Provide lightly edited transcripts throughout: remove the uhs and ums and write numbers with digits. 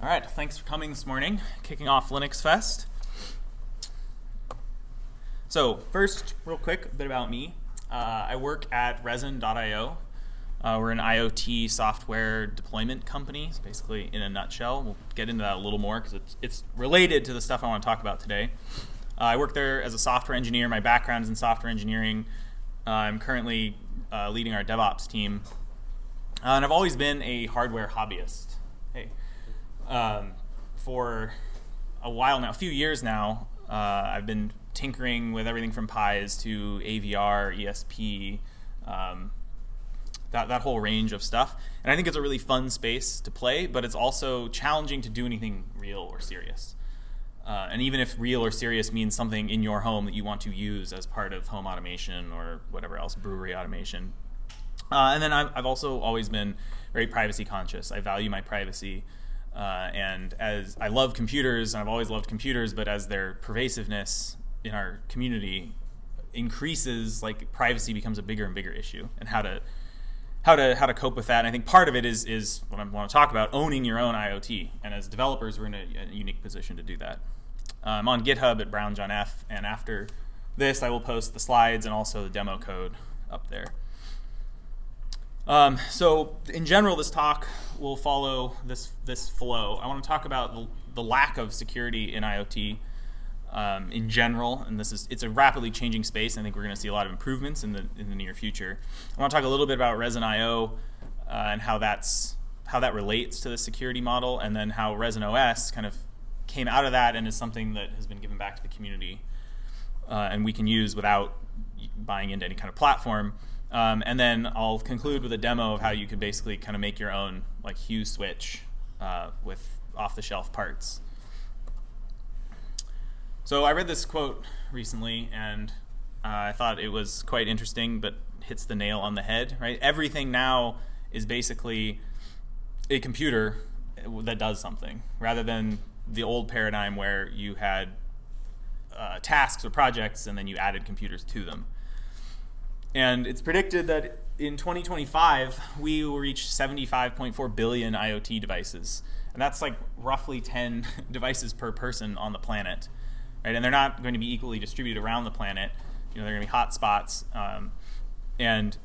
All right, thanks for coming this morning. Kicking off LinuxFest. So first, real quick, a bit about me. I work at resin.io. We're an IoT software deployment company. It's basically in a nutshell. We'll get into that a little more because it's related to the stuff I want to talk about today. I work there as a software engineer. My background is in software engineering. I'm currently leading our DevOps team. And I've always been a hardware hobbyist. For a while now, a few years now, I've been tinkering with everything from Pis to AVR, ESP, that whole range of stuff. And I think it's a really fun space to play, but it's also challenging to do anything real or serious. And even if real or serious means something in your home that you want to use as part of home automation or whatever else, brewery automation. And then I've also always been very privacy conscious. I value my privacy. And as I love computers, and I've always loved computers, but as their pervasiveness in our community increases, like privacy becomes a bigger and bigger issue, and how to cope with that. And I think part of it is what I want to talk about, owning your own IoT. And as developers, we're in a unique position to do that. I'm on GitHub at BrownJohnF, and after this, I will post the slides and also the demo code up there. So in general, this talk will follow this flow. I want to talk about the lack of security in IoT in general, and it's a rapidly changing space. I think we're going to see a lot of improvements in the near future. I want to talk a little bit about ResinIO and how that relates to the security model, and then how ResinOS kind of came out of that and is something that has been given back to the community and we can use without buying into any kind of platform. And then I'll conclude with a demo of how you could basically kind of make your own like hue switch with off-the-shelf parts. So I read this quote recently, and I thought it was quite interesting, but hits the nail on the head. Right? Everything now is basically a computer that does something, rather than the old paradigm where you had tasks or projects and then you added computers to them. And it's predicted that in 2025, we will reach 75.4 billion IoT devices. And that's like roughly 10 devices per person on the planet. Right? And they're not going to be equally distributed around the planet. They're going to be hotspots. And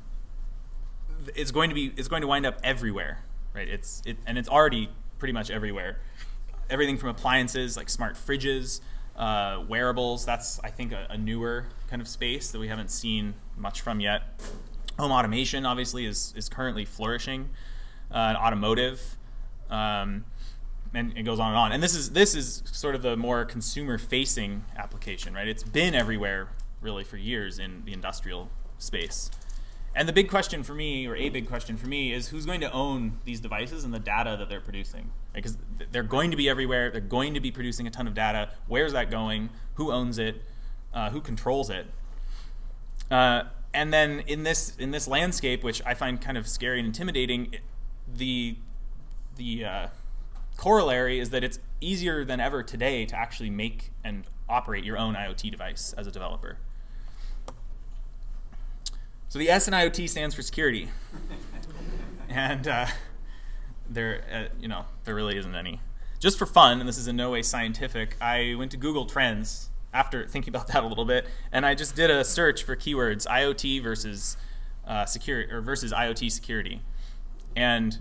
it's going to wind up everywhere. Right? And it's already pretty much everywhere. Everything from appliances like smart fridges, wearables. That's, I think, a newer kind of space that we haven't seen much from yet. Home automation, obviously, is currently flourishing. Automotive, and it goes on and on. And this is sort of the more consumer-facing application, right? It's been everywhere, really, for years in the industrial space. And the big question for me, or a big question for me, is who's going to own these devices and the data that they're producing? Because they're going to be everywhere. They're going to be producing a ton of data. Where's that going? Who owns it? Who controls it? And then in this landscape, which I find kind of scary and intimidating, the corollary is that it's easier than ever today to actually make and operate your own IoT device as a developer. So the S in IoT stands for security, and there really isn't any. Just for fun, and this is in no way scientific, I went to Google Trends after thinking about that a little bit, and I just did a search for keywords IoT versus security versus IoT security, and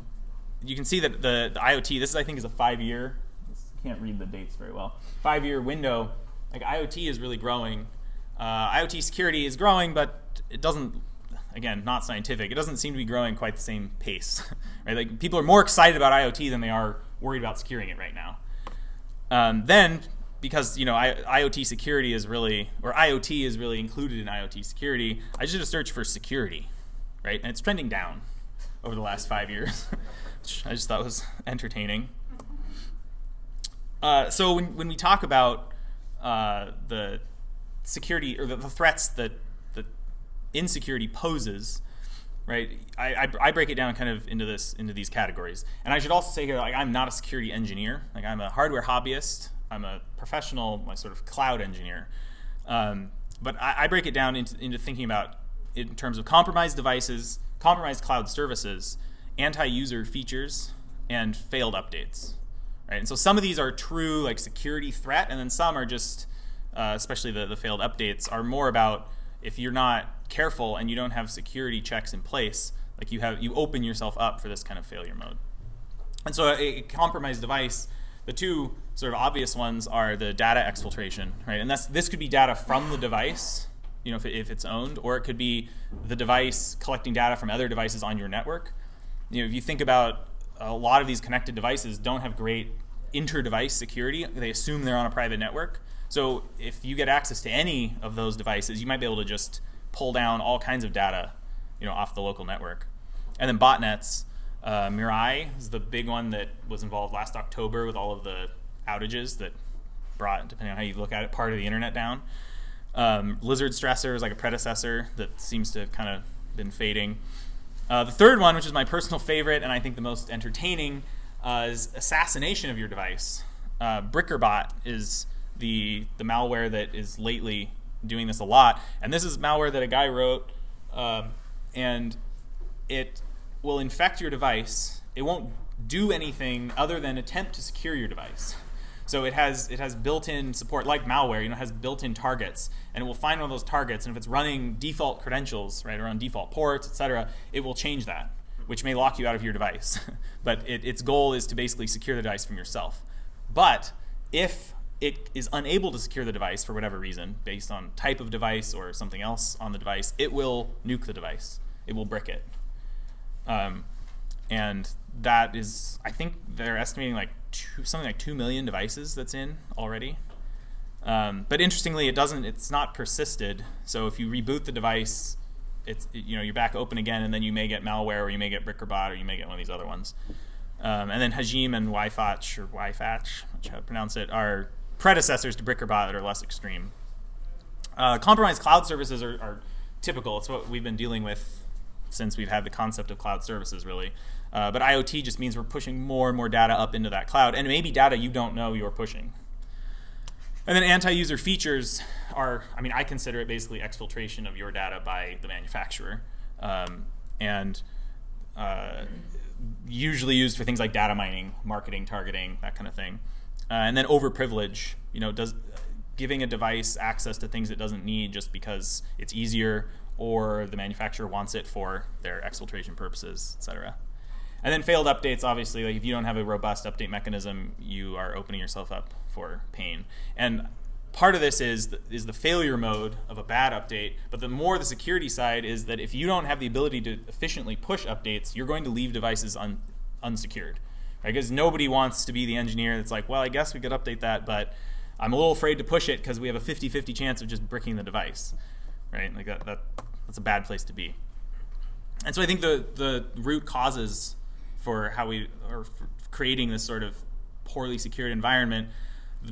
you can see that the IoT. This I think is a 5-year. Can't read the dates very well. 5-year window. Like IoT is really growing. IoT security is growing, but it doesn't. Again, not scientific. It doesn't seem to be growing quite the same pace. Right? Like people are more excited about IoT than they are worried about securing it right now. Then, because IoT security is really, or IoT is really included in IoT security, I just did a search for security, right? And it's trending down over the last 5 years, which I just thought was entertaining. So when we talk about the security or the threats that insecurity poses, right? I break it down kind of into these categories. And I should also say here, like, I'm not a security engineer. Like, I'm a hardware hobbyist. I'm a professional, like, sort of cloud engineer. But I break it down into thinking about in terms of compromised devices, compromised cloud services, anti-user features, and failed updates. right? And so some of these are true like security threat, and then some are just, especially the failed updates, are more about if you're not careful and you don't have security checks in place, like you open yourself up for this kind of failure mode. And so a compromised device, the two sort of obvious ones are the data exfiltration, right? And this could be data from the device, if it's owned, or it could be the device collecting data from other devices on your network. If you think about a lot of these connected devices don't have great inter-device security. They assume they're on a private network. So if you get access to any of those devices, you might be able to just pull down all kinds of data, off the local network. And then botnets. Mirai is the big one that was involved last October with all of the outages that brought, depending on how you look at it, part of the internet down. Lizard Stressor is like a predecessor that seems to have kind of been fading. The third one, which is my personal favorite and I think the most entertaining, is assassination of your device. BrickerBot is the malware that is lately doing this a lot. And this is malware that a guy wrote, and it will infect your device. It won't do anything other than attempt to secure your device. So it has built-in support, like malware, it has built-in targets, and it will find one of those targets, and if it's running default credentials, right, or on default ports, etc., it will change that, which may lock you out of your device. But its goal is to basically secure the device from yourself. But if it is unable to secure the device for whatever reason, based on type of device or something else on the device, it will nuke the device. It will brick it. And that is, I think they're estimating something like 2 million devices that's in already. But interestingly, it's not persisted. So if you reboot the device, you're back open again, and then you may get malware, or you may get BrickerBot, or you may get one of these other ones. And then Hajim and Wi-Fetch, I'm not sure how to pronounce it, are predecessors to BrickerBot that are less extreme. Compromised cloud services are typical. It's what we've been dealing with since we've had the concept of cloud services, really. But IoT just means we're pushing more and more data up into that cloud, and maybe data you don't know you're pushing. And then anti-user features are, I consider it basically exfiltration of your data by the manufacturer, and usually used for things like data mining, marketing, targeting, that kind of thing. And then overprivilege, giving a device access to things it doesn't need just because it's easier or the manufacturer wants it for their exfiltration purposes, etc. And then failed updates, obviously, like if you don't have a robust update mechanism, you are opening yourself up for pain. And part of this is the failure mode of a bad update, but the more the security side is that if you don't have the ability to efficiently push updates, you're going to leave devices unsecured. Right? Because nobody wants to be the engineer that's like, well, I guess we could update that, but I'm a little afraid to push it because we have a 50-50 chance of just bricking the device. Right? Like that's a bad place to be. And so I think the root causes for how we are creating this sort of poorly secured environment,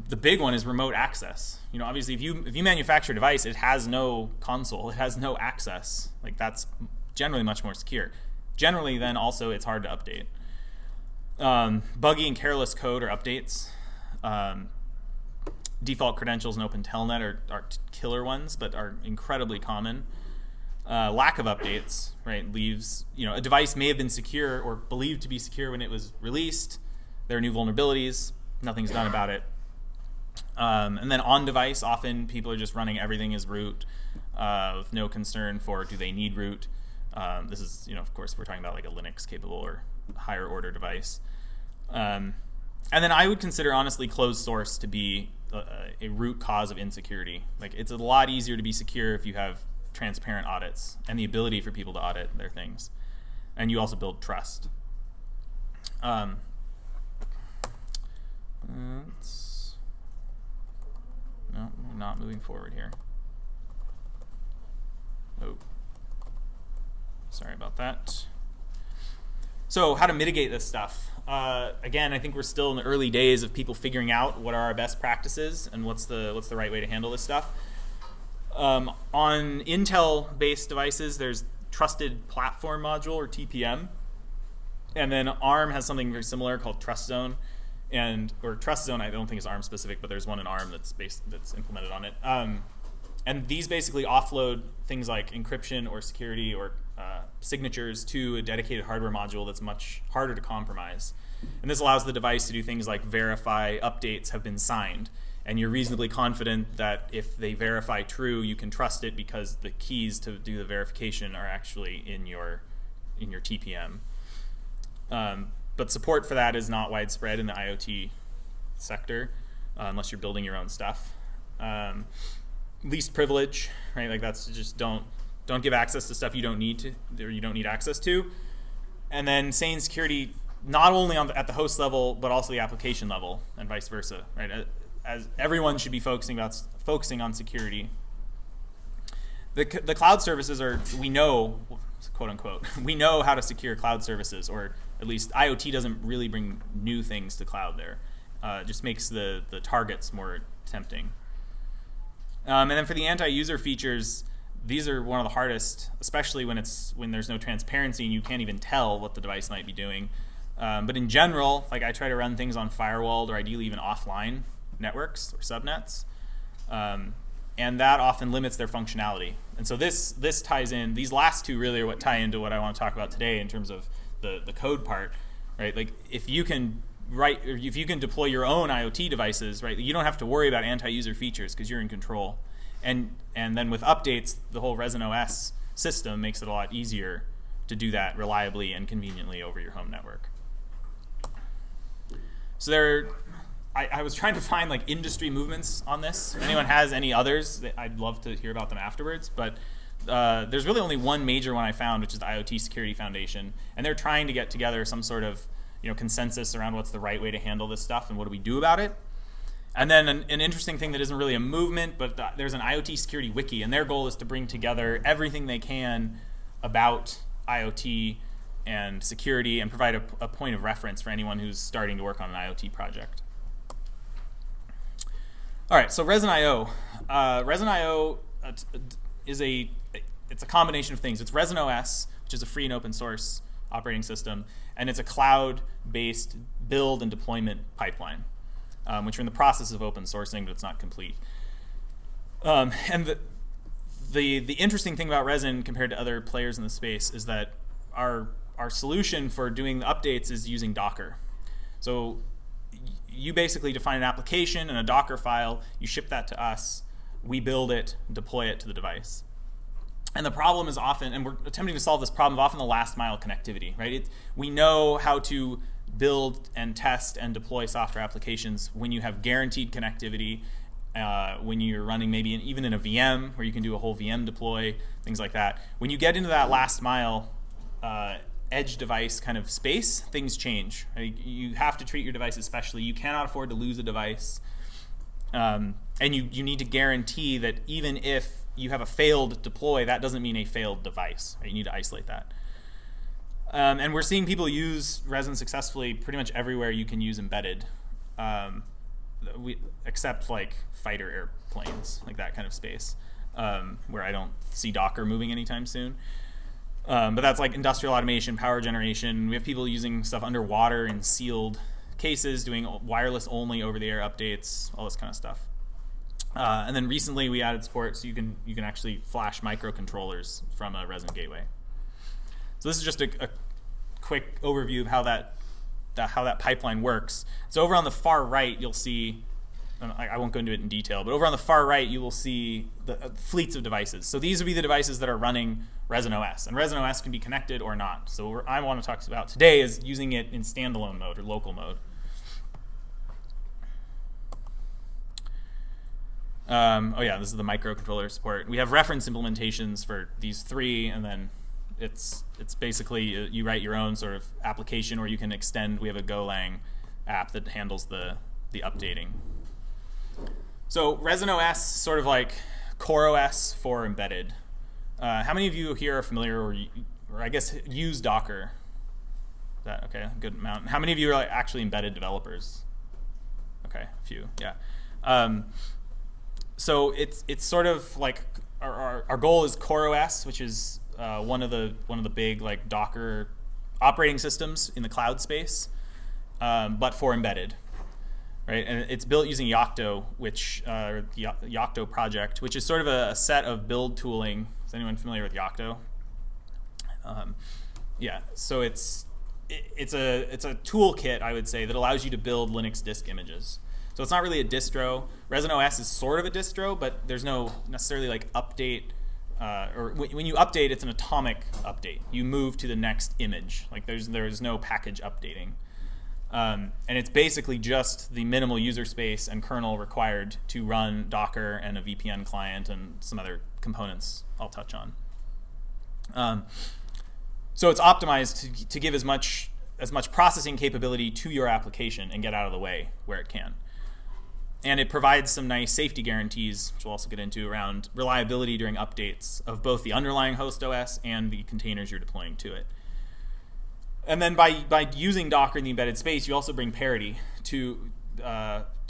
the big one is remote access. Obviously, if you manufacture a device, it has no console, it has no access. Like that's generally much more secure. Generally, then also it's hard to update. Buggy and careless code or updates. Default credentials and open telnet are killer ones, but are incredibly common. Lack of updates, right, leaves, a device may have been secure or believed to be secure when it was released. There are new vulnerabilities. Nothing's done about it. And then on device, often people are just running everything as root with no concern for do they need root. This is, of course, we're talking about like a Linux capable or higher order device. And then I would consider, honestly, closed source to be a root cause of insecurity. Like it's a lot easier to be secure if you have transparent audits and the ability for people to audit their things. And you also build trust. No, we're not moving forward here. Oh, sorry about that. So how to mitigate this stuff? Again, I think we're still in the early days of people figuring out what are our best practices and what's the right way to handle this stuff. On Intel-based devices, there's Trusted Platform Module, or TPM. And then ARM has something very similar called TrustZone. Or TrustZone, I don't think is ARM specific, but there's one in ARM that's implemented on it. And these basically offload things like encryption or security or signatures to a dedicated hardware module that's much harder to compromise. And this allows the device to do things like verify updates have been signed. And you're reasonably confident that if they verify true, you can trust it because the keys to do the verification are actually in your TPM. But support for that is not widespread in the IoT sector unless you're building your own stuff. Least privilege, right? Like that's just don't give access to stuff you don't need to, or you don't need access to. And then sane security, not only at the host level, but also the application level, and vice versa, right? As everyone should be focusing on security. The cloud services we know, quote unquote, we know how to secure cloud services, or at least IoT doesn't really bring new things to cloud there. It just makes the targets more tempting. And then for the anti-user features, these are one of the hardest, especially when there's no transparency and you can't even tell what the device might be doing. But in general, like I try to run things on firewalled or ideally even offline networks or subnets, and that often limits their functionality. And so this ties in. These last two really are what tie into what I want to talk about today in terms of the code part, right? Like if you can deploy your own IoT devices, right, you don't have to worry about anti-user features because you're in control. And then with updates, the whole ResinOS system makes it a lot easier to do that reliably and conveniently over your home network. So I was trying to find like industry movements on this. If anyone has any others, I'd love to hear about them afterwards. But there's really only one major one I found, which is the IoT Security Foundation, and they're trying to get together some sort of consensus around what's the right way to handle this stuff and what do we do about it. And then an interesting thing that isn't really a movement, but there's an IoT security wiki, and their goal is to bring together everything they can about IoT and security and provide a point of reference for anyone who's starting to work on an IoT project. All right, so Resin.io. Resin.io is a combination of things. It's ResinOS, which is a free and open source operating system, and it's a cloud-based build and deployment pipeline, which we're in the process of open sourcing, but it's not complete. And the interesting thing about Resin compared to other players in the space is that our solution for doing the updates is using Docker. So you basically define an application and a Docker file, you ship that to us, we build it, deploy it to the device. And the problem is often, and we're attempting to solve this problem, often the last mile connectivity, right? We know how to build and test and deploy software applications when you have guaranteed connectivity, when you're running maybe even in a VM where you can do a whole VM deploy, things like that. When you get into that last mile edge device kind of space, things change. Right? You have to treat your device especially. You cannot afford to lose a device. And you need to guarantee that even if you have a failed deploy, that doesn't mean a failed device. Right? You need to isolate that. And we're seeing people use Resin successfully pretty much everywhere you can use embedded, except like fighter airplanes, like that kind of space, where I don't see Docker moving anytime soon. But that's like industrial automation, power generation. We have people using stuff underwater in sealed cases, doing wireless only over-the-air updates, all this kind of stuff. And then recently we added support so you can actually flash microcontrollers from a Resin gateway. So this is just a quick overview of how that pipeline works. So over on the far right, you'll see, I won't go into it in detail, but over on the far right, you will see the fleets of devices. So these would be the devices that are running ResinOS, and ResinOS can be connected or not. So what I want to talk about today is using it in standalone mode or local mode. This is the microcontroller support. We have reference implementations for these three, and then it's basically you write your own sort of application, or you can extend. We have a Golang app that handles the updating. So ResinOS, sort of like CoreOS for embedded. How many of you here are familiar, or I guess use Docker? Is that okay? A good amount. How many of you are like actually embedded developers? Okay, a few. Yeah. So it's sort of like our goal is CoreOS, which is one of the big like Docker operating systems in the cloud space, but for embedded, right? And it's built using Yocto, which the Yocto project, which is sort of a set of build tooling. Is anyone familiar with Yocto? Yeah. So it's it's a toolkit, I would say, that allows you to build Linux disk images. So it's not really a distro. ResinOS is sort of a distro, but there's no necessarily like update. Or when you update, it's an atomic update. You move to the next image. Like there's no package updating. And it's basically just the minimal user space and kernel required to run Docker and a VPN client and some other components I'll touch on. So it's optimized to give as much processing capability to your application and get out of the way where it can. And it provides some nice safety guarantees, which we'll also get into, around reliability during updates of both the underlying host OS and the containers you're deploying to it. And then by using Docker in the embedded space, you also bring parity to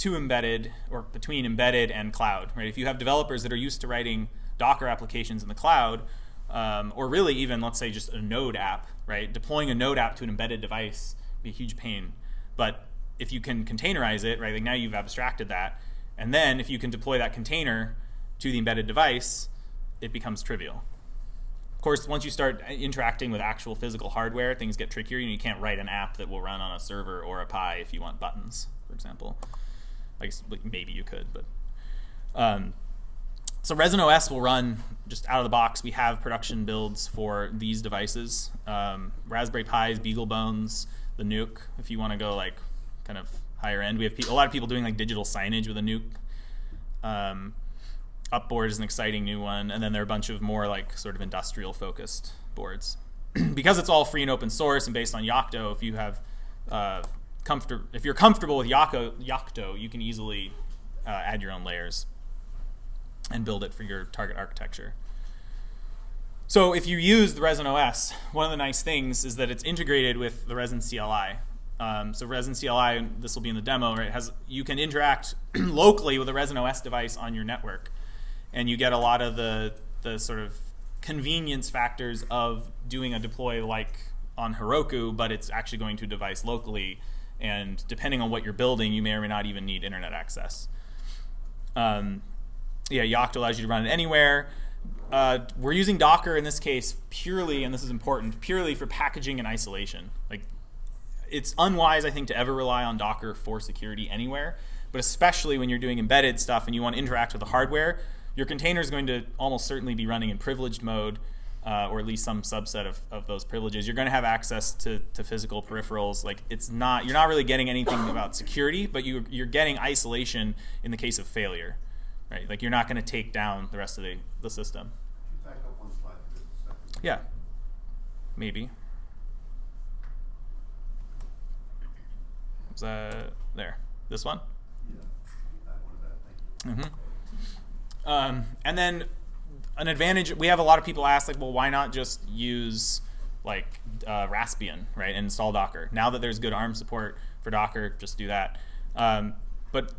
embedded, or between embedded and cloud. Right? If you have developers that are used to writing Docker applications in the cloud, or really even, let's say, just a Node app, right? Deploying a Node app to an embedded device would be a huge pain. But if you can containerize it, right, like now you've abstracted that, and then if you can deploy that container to the embedded device, it becomes trivial. Of course, once you start interacting with actual physical hardware, things get trickier. You can't write an app that will run on a server or a Pi if you want buttons, for example. I guess maybe you could, but so ResinOS will run just out of the box. We have production builds for these devices: Raspberry Pis, BeagleBones, the Nuke. If you want to go like kind of higher end, we have a lot of people doing like digital signage with a Nuke. Upboard is an exciting new one, and then there are a bunch of more like sort of industrial focused boards. Because it's all free and open source and based on Yocto, if you have if you're comfortable with Yocto, you can easily add your own layers and build it for your target architecture. So if you use the ResinOS, one of the nice things is that it's integrated with the resin-cli. So resin-cli, this will be in the demo, right, you can interact locally with a ResinOS device on your network, and you get a lot of the sort of convenience factors of doing a deploy like on Heroku, but it's actually going to a device locally, and depending on what you're building, you may or may not even need internet access. Yocto allows you to run it anywhere. We're using Docker in this case purely, and this is important, purely for packaging and isolation. Like, it's unwise, I think, to ever rely on Docker for security anywhere, but especially when you're doing embedded stuff and you want to interact with the hardware, your container is going to almost certainly be running in privileged mode, or at least some subset of those privileges. You're going to have access to physical peripherals. Like, you're not really getting anything about security, but you're getting isolation in the case of failure, right? Like, you're not going to take down the rest of the system. Can you back up one slide for just a second? Yeah, maybe. Is that there? This one? Yeah, I wanted that. Thank you. Mm-hmm. And then an advantage, we have a lot of people ask, like, well, why not just use like Raspbian, right, and install Docker? Now that there's good ARM support for Docker, just do that. But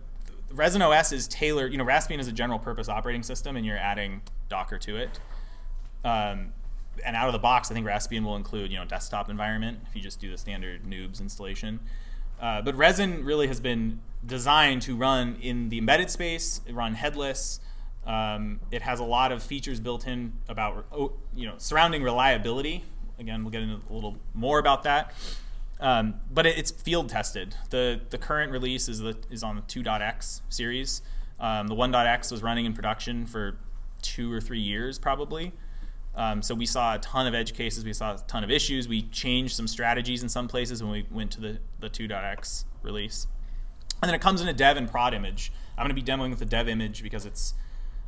ResinOS is tailored. Raspbian is a general purpose operating system, and you're adding Docker to it. And out of the box, I think Raspbian will include desktop environment if you just do the standard noobs installation. But Resin really has been designed to run in the embedded space, run headless. It has a lot of features built in about surrounding reliability. Again, we'll get into a little more about that. But it's field tested. The current release is on the 2.x series. The 1.x was running in production for 2 or 3 years probably. So we saw a ton of edge cases. We saw a ton of issues. We changed some strategies in some places when we went to the 2.x release. And then it comes in a dev and prod image. I'm going to be demoing with the dev image because it's,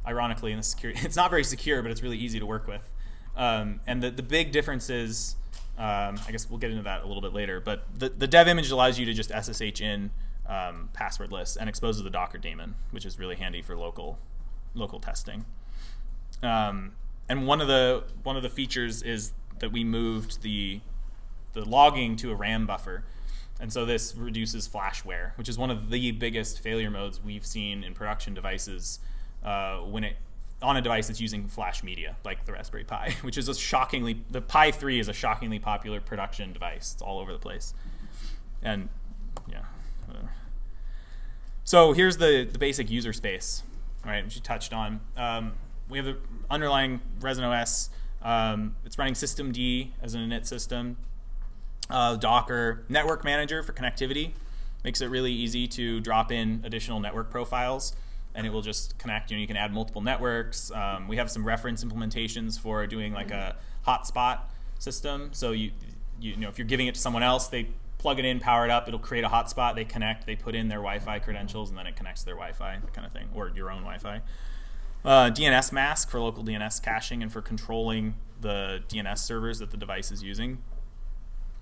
ironically, in the security, it's not very secure, but it's really easy to work with. And the big difference is, I guess we'll get into that a little bit later, but the dev image allows you to just SSH in passwordless and exposes the Docker daemon, which is really handy for local testing. And one of the features is that we moved the logging to a RAM buffer. And so this reduces flash wear, which is one of the biggest failure modes we've seen in production devices on a device that's using flash media, like the Raspberry Pi, which is the Pi 3 is a shockingly popular production device. It's all over the place. And yeah, whatever. So here's the basic user space, right, which you touched on. We have the underlying ResinOS. It's running systemd as an init system. Docker network manager for connectivity. Makes it really easy to drop in additional network profiles, and it will just connect. You can add multiple networks. We have some reference implementations for doing like a hotspot system. So you know, if you're giving it to someone else, they plug it in, power it up, it'll create a hotspot, they connect, they put in their Wi-Fi credentials, and then it connects to their Wi-Fi, that kind of thing, or your own Wi-Fi. DNS mask for local DNS caching and for controlling the DNS servers that the device is using.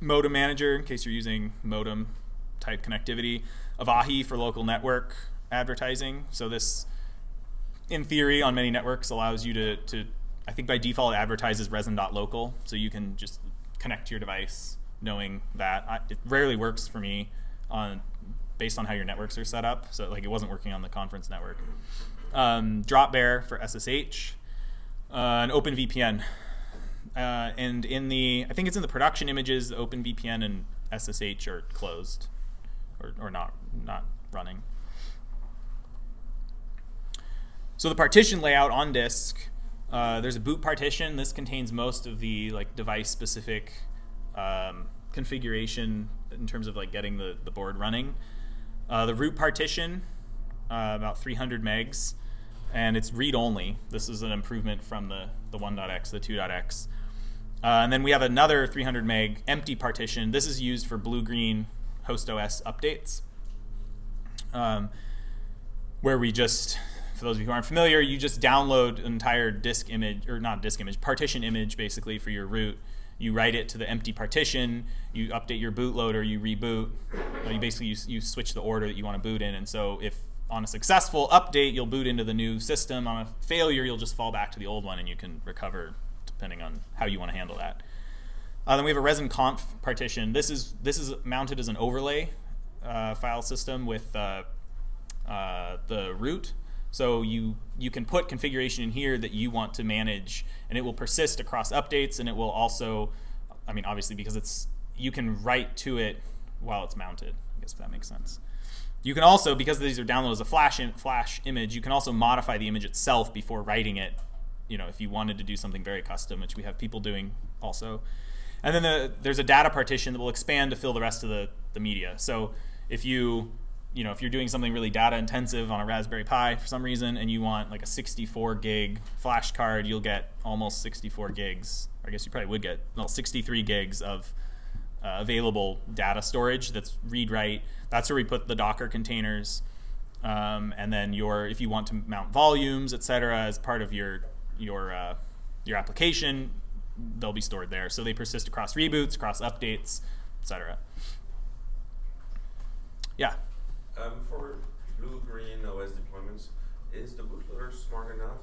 Modem manager, in case you're using modem type connectivity. Avahi for local network advertising. So this, in theory, on many networks allows you to I think by default it advertises resin.local, so you can just connect to your device knowing that. It rarely works for me based on how your networks are set up. So like it wasn't working on the conference network. Dropbear for SSH, an OpenVPN. And I think it's in the production images, the OpenVPN and SSH are closed or not running. So the partition layout on disk, there's a boot partition. This contains most of the like device-specific configuration in terms of like getting the board running. The root partition, about 300 megs, and it's read-only. This is an improvement from the 1.x, the 2.x. And then we have another 300 meg empty partition. This is used for blue-green host OS updates, where we just, for those of you who aren't familiar, you just download an entire disk image, or not disk image, partition image basically for your root. You write it to the empty partition, you update your bootloader, you reboot. You basically you switch the order that you want to boot in, and so if on a successful update, you'll boot into the new system. On a failure, you'll just fall back to the old one, and you can recover depending on how you want to handle that. Then we have a resin-conf partition. This is mounted as an overlay file system with the root. So you can put configuration in here that you want to manage, and it will persist across updates, and it will also, I mean, obviously because you can write to it while it's mounted. I guess if that makes sense. You can also, because these are downloaded as a flash image, you can also modify the image itself before writing it. You know, if you wanted to do something very custom, which we have people doing also. And then there's a data partition that will expand to fill the rest of the media. So if you're doing something really data intensive on a Raspberry Pi for some reason, and you want like a 64 gig flash card, you'll get almost 64 gigs. I guess you probably would get 63 gigs of available data storage that's read-write. That's where we put the Docker containers, and then if you want to mount volumes, etc., as part of your application, they'll be stored there. So they persist across reboots, across updates, etc. Yeah. For blue-green OS deployments, is the bootloader smart enough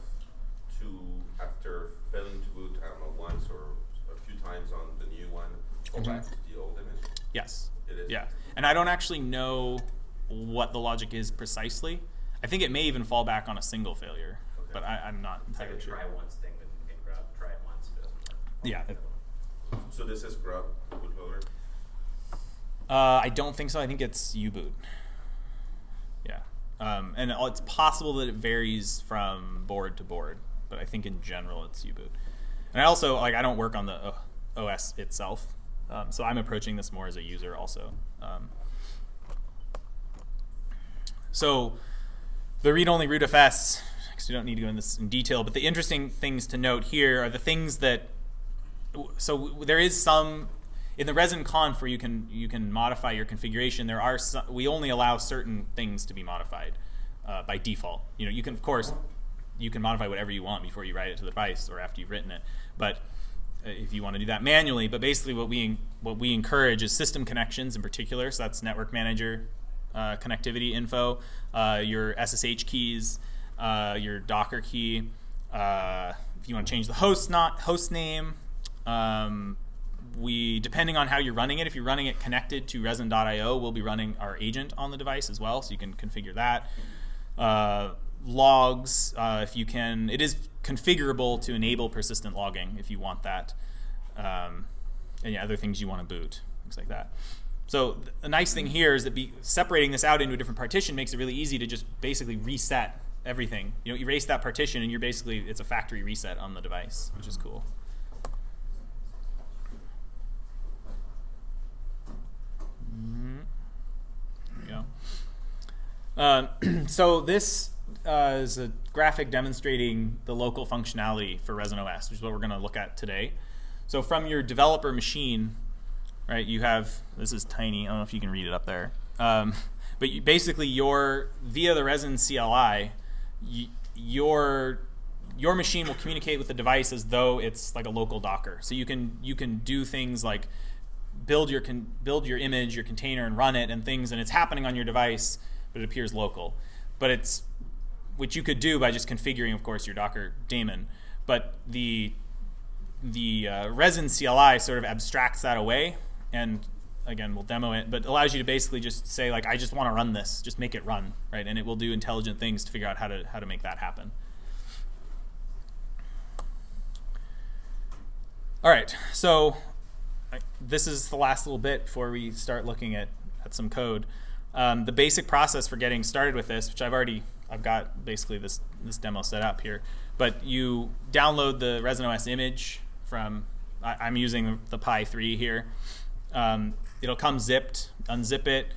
to, after failing to boot, I don't know, once or a few times on the new one, go back to the old image? Yes. It is? Yeah. And I don't actually know what the logic is precisely. I think it may even fall back on a single failure, but I'm not entirely sure. Try once thing in grub, try it once, it doesn't work. Yeah. So this is grub bootloader? I don't think so. I think it's U-boot. Yeah. And it's possible that it varies from board to board, but I think in general it's U-boot. And I also, I don't work on the OS itself, so I'm approaching this more as a user also. So the read-only rootfs, because we don't need to go into this in detail, but the interesting things to note here are the things that, so there is some, in the resin-conf where you can modify your configuration, we only allow certain things to be modified by default. You can, of course, you can modify whatever you want before you write it to the device or after you've written it, but if you want to do that manually. But basically what we encourage is system connections in particular, so that's network manager connectivity info, your SSH keys, your Docker key, if you want to change the host name, depending on how you're running it, if you're running it connected to resin.io, we'll be running our agent on the device as well, so you can configure that. Logs, if you can, it is configurable to enable persistent logging if you want that. And yeah, other things you want to boot, things like that. So the nice thing here is that separating this out into a different partition makes it really easy to just basically reset everything. Erase that partition, and it's a factory reset on the device, which is cool. So this is a graphic demonstrating the local functionality for ResinOS, which is what we're going to look at today. So from your developer machine, right, you have, this is tiny, I don't know if you can read it up there, but basically via the Resin CLI, your machine will communicate with the device as though it's like a local Docker. So you can do things like build your image, your container, and run it and things, and it's happening on your device, but it appears local. But it's which you could do by just configuring, of course, your Docker daemon. But the Resin CLI sort of abstracts that away, and again, we'll demo it, but allows you to basically just say, like, I just want to run this, just make it run, right? And it will do intelligent things to figure out how to make that happen. All right, so this is the last little bit before we start looking at some code. The basic process for getting started with this, which I've got basically this demo set up here, but you download the ResinOS image from, I'm using the Pi 3 here. It'll come zipped, unzip it.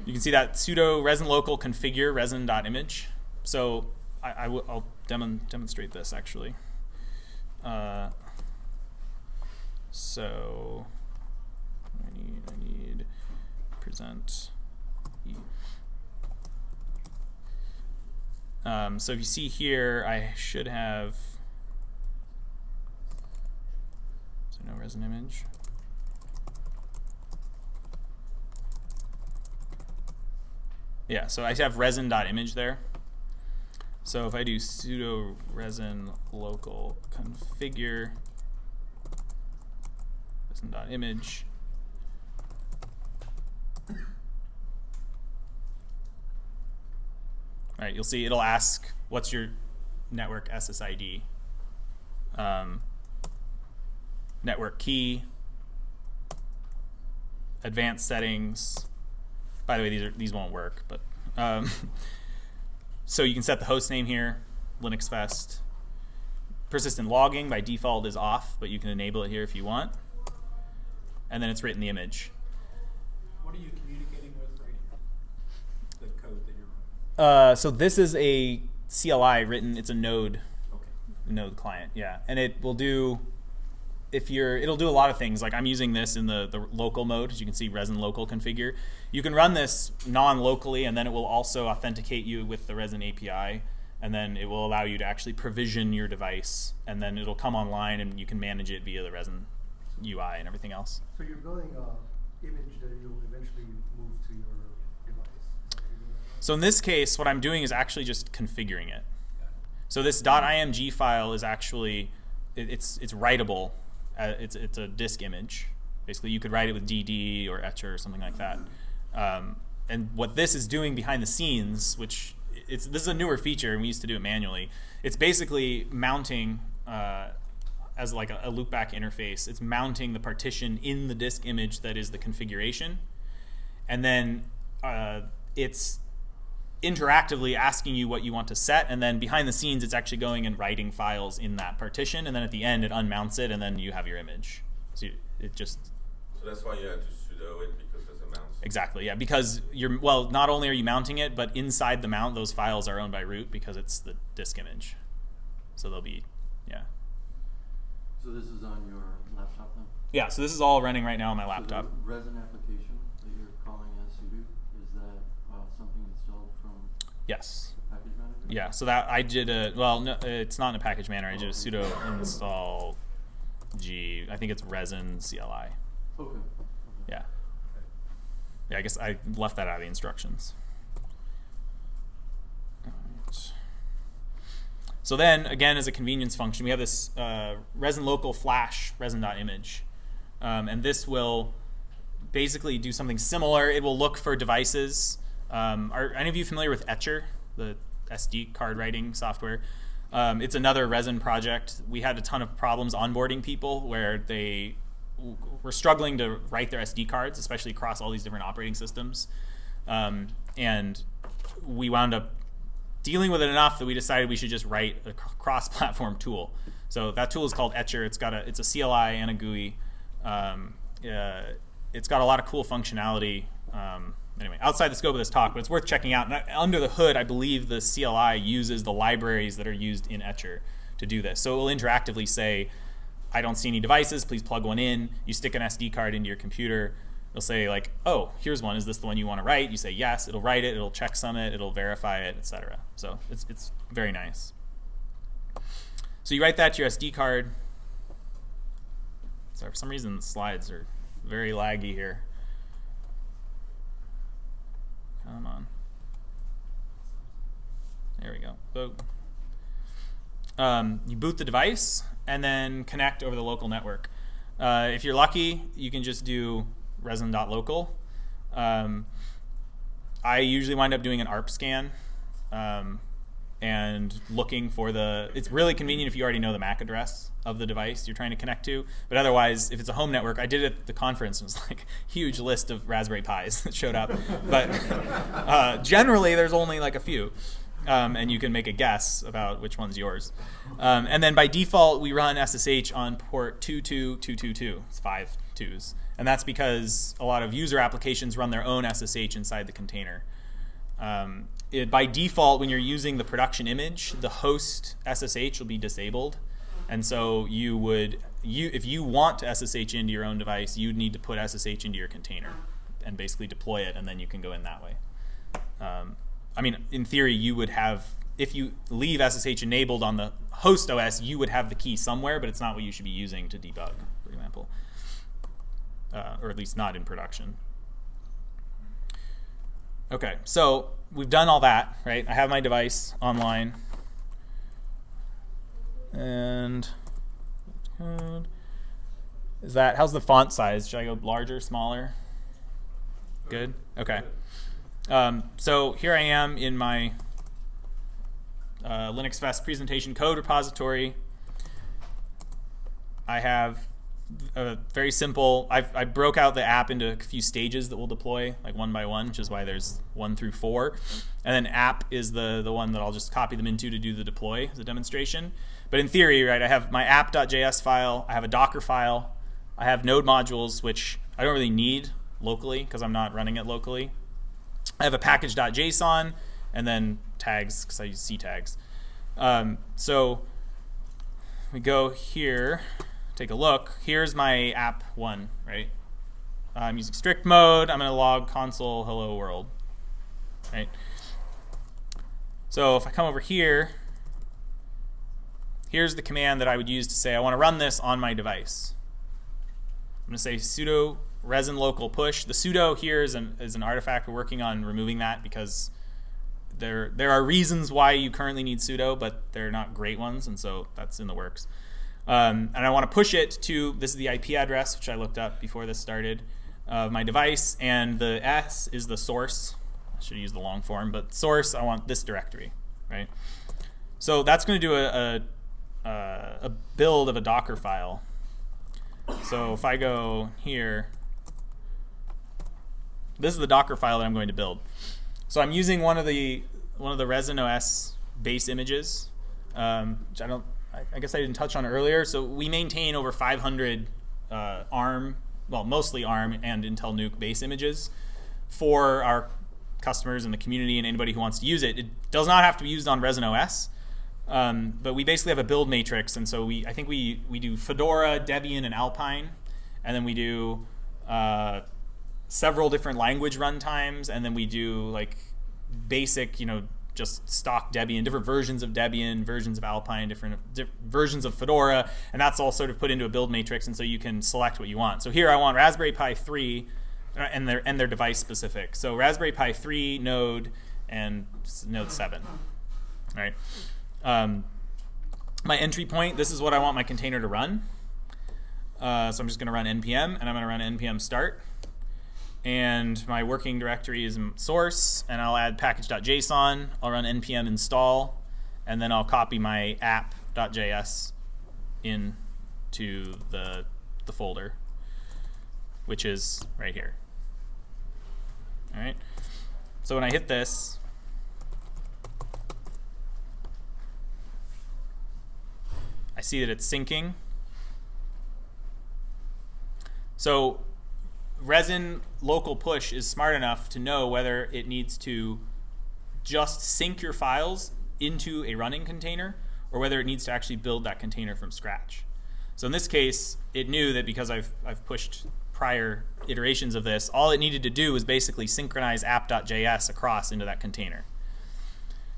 You can see that sudo resin local configure resin.image. So I'll demonstrate this actually. So I need present e. So if you see here, I should have, so no resin image. Yeah, so I have resin.image there. So if I do sudo resin local configure resin.image, all right, you'll see it'll ask, what's your network SSID? Network key, advanced settings. By the way, these won't work, but so you can set the host name here, LinuxFest. Persistent logging by default is off, but you can enable it here if you want. And then it's written the image. What are you communicating with right here? The code that you're running? So this is a CLI written. It's a Node, Okay. Node client, yeah, and it will do. It'll do a lot of things. Like I'm using this in the local mode, as you can see, resin local configure. You can run this non-locally, and then it will also authenticate you with the Resin API, and then it will allow you to actually provision your device, and then it'll come online, and you can manage it via the Resin UI and everything else. So you're building an image that you'll eventually move to your device. So in this case, what I'm doing is actually just configuring it. So this .img file is actually, it's writable. It's a disk image. Basically, you could write it with DD or Etcher or something like that. And what this is doing behind the scenes, which this is a newer feature, and we used to do it manually. It's basically mounting as like a loopback interface. It's mounting the partition in the disk image that is the configuration, and then it's interactively asking you what you want to set, and then behind the scenes it's actually going and writing files in that partition, and then at the end it unmounts it, and then you have your image. So it just... So that's why you had to sudo it, because there's a mount. Exactly, yeah, because not only are you mounting it, but inside the mount those files are owned by root because it's the disk image. So they'll be, yeah. So this is on your laptop then? Yeah, so this is all running right now on my laptop. So the Resin application that you're calling as sudo, is that something installed from Yes. the package manager? Yeah, so that I did no, it's not in a package manner. I did a sudo install G. I think it's resin CLI. Okay. Yeah. Yeah, I guess I left that out of the instructions. Alright. So then, again, as a convenience function, we have this resin local flash resin.image. And this will basically do something similar. It will look for devices. Are any of you familiar with Etcher, the SD card writing software? It's another Resin project. We had a ton of problems onboarding people where they were struggling to write their SD cards, especially across all these different operating systems. And we wound up dealing with it enough that we decided we should just write a cross-platform tool. So that tool is called Etcher. It's a CLI and a GUI. It's got a lot of cool functionality. anyway, outside the scope of this talk, but it's worth checking out. And under the hood, I believe the CLI uses the libraries that are used in Etcher to do this. So it will interactively say, I don't see any devices, please plug one in. You stick an SD card into your computer. It'll say like, oh, here's one. Is this the one you want to write? You say yes. It'll write it. It'll checksum it. It'll verify it, etc. So it's very nice. So you write that to your SD card. Sorry, for some reason the slides are very laggy here. Come on. There we go. You boot the device and then connect over the local network. If you're lucky, you can just do resin.local. I usually wind up doing an ARP scan and looking for it's really convenient if you already know the MAC address of the device you're trying to connect to. But otherwise, if it's a home network, I did it at the conference. It was like a huge list of Raspberry Pis that showed up. But generally, there's only like a few. And you can make a guess about which one's yours. And then by default, we run SSH on port 22222. It's 5 twos. And that's because a lot of user applications run their own SSH inside the container. By default, when you're using the production image, the host SSH will be disabled. And so if you want to SSH into your own device, you'd need to put SSH into your container and basically deploy it, and then you can go in that way. I mean, in theory, you would have, if you leave SSH enabled on the host OS, you would have the key somewhere, but it's not what you should be using to debug, for example. Or at least not in production. Okay, so we've done all that, right? I have my device online. And how's the font size? Should I go larger, smaller? Good? Okay. So here I am in my LinuxFest presentation code repository. I have a very simple, I broke out the app into a few stages that we'll deploy, like one by one, which is why there's 1 through 4. And then app is the one that I'll just copy them into to do the deploy as a demonstration. But in theory, right, I have my app.js file, I have a Docker file, I have node modules, which I don't really need locally because I'm not running it locally. I have a package.json and then tags because I use C tags. So we go here, take a look. Here's my app 1, right? I'm using strict mode. I'm going to log console hello world, right? So if I come over here, here's the command that I would use to say I want to run this on my device. I'm going to say sudo resin local push. The sudo here is an artifact. We're working on removing that because there are reasons why you currently need sudo, but they're not great ones, and so that's in the works. And I want to push it to, this is the IP address, which I looked up before this started, of my device, and the S is the source. I should use the long form, but source, I want this directory, right? So that's going to do a build of a Docker file. So if I go here, this is the Docker file that I'm going to build. So I'm using one of the ResinOS base images, which I guess I didn't touch on earlier. So we maintain over 500 ARM, well, mostly ARM and Intel Nuke base images for our customers and the community and anybody who wants to use it. It does not have to be used on ResinOS, but we basically have a build matrix, and so I think we do Fedora, Debian, and Alpine, and then we do several different language runtimes, and then we do like basic, just stock Debian, different versions of Debian, versions of Alpine, different versions of Fedora, and that's all sort of put into a build matrix, and so you can select what you want. So here I want Raspberry Pi 3 and their device specific. So Raspberry Pi 3 node and node 7. All right. My entry point, this is what I want my container to run. So I'm just going to run npm, and I'm going to run npm start. And my working directory is source, and I'll add package.json. I'll run npm install, and then I'll copy my app.js into the folder, which is right here. All right. So when I hit this, I see that it's syncing. So resin local push is smart enough to know whether it needs to just sync your files into a running container or whether it needs to actually build that container from scratch. So in this case, it knew that because I've pushed prior iterations of this, all it needed to do was basically synchronize app.js across into that container.